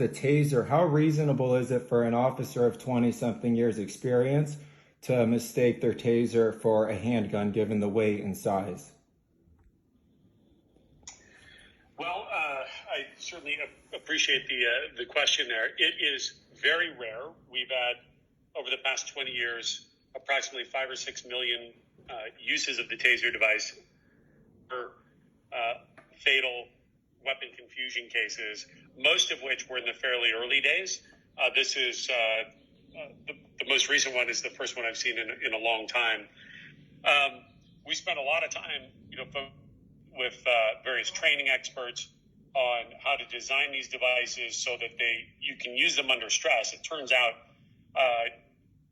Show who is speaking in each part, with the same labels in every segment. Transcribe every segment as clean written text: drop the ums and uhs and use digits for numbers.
Speaker 1: the taser, how reasonable is it for an officer of 20-something years experience to mistake their taser for a handgun given the weight and size?
Speaker 2: Well, I certainly appreciate the question there. It is very rare. We've had, over the past 20 years, approximately 5 or 6 million uses of the taser device for fatal weapon confusion cases, most of which were in the fairly early days. This is the most recent one is the first one I've seen in a long time. We spent a lot of time, with various training experts on how to design these devices so that you can use them under stress. It turns out,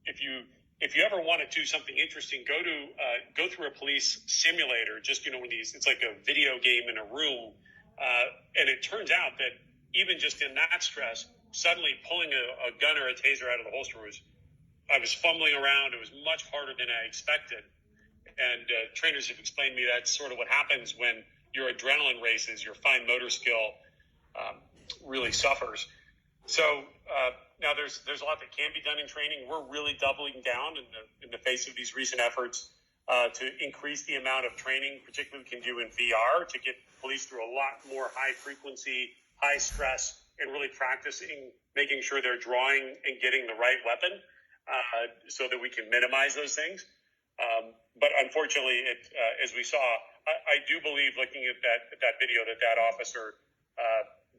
Speaker 2: if you ever want to do something interesting, go through a police simulator. Just it's like a video game in a room, and it turns out that even just in that stress, suddenly pulling a gun or a taser out of the holster I was fumbling around. It was much harder than I expected. And trainers have explained to me that's sort of what happens when your adrenaline races, your fine motor skill really suffers. So now there's a lot that can be done in training. We're really doubling down in the face of these recent efforts to increase the amount of training, particularly we can do in VR, to get police through a lot more high frequency, high stress, and really practicing making sure they're drawing and getting the right weapon so that we can minimize those things. But unfortunately, as we saw, I do believe, looking at that video, that officer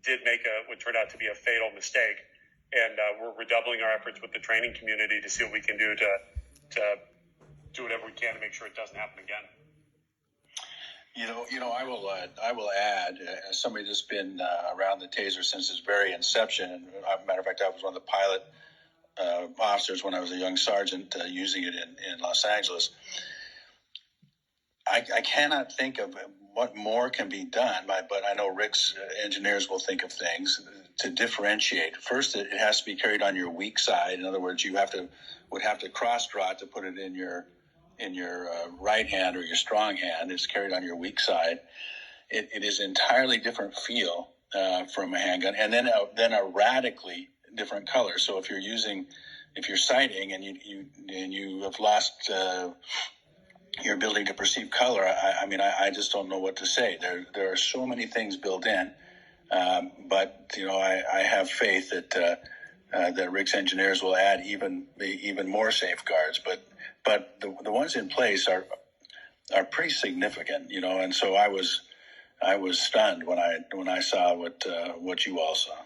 Speaker 2: did make what turned out to be a fatal mistake. And we're redoubling our efforts with the training community to see what we can do to do whatever we can to make sure it doesn't happen again.
Speaker 3: I will add, as somebody that's been around the taser since its very inception, and as a matter of fact, I was one of the pilot officers when I was a young sergeant using it in Los Angeles. I cannot think of what more can be done, but I know Rick's engineers will think of things to differentiate. First, it has to be carried on your weak side. In other words, you would have to cross draw it to put it in your right hand or your strong hand. It's carried on your weak side. It is entirely different feel from a handgun, and then a radically different color. So if you're sighting and you have lost your ability to perceive color, I just don't know what to say. There are so many things built in, but I have faith that Rick's engineers will add even more safeguards. But the ones in place are pretty significant, and so I was stunned when I saw what you all saw.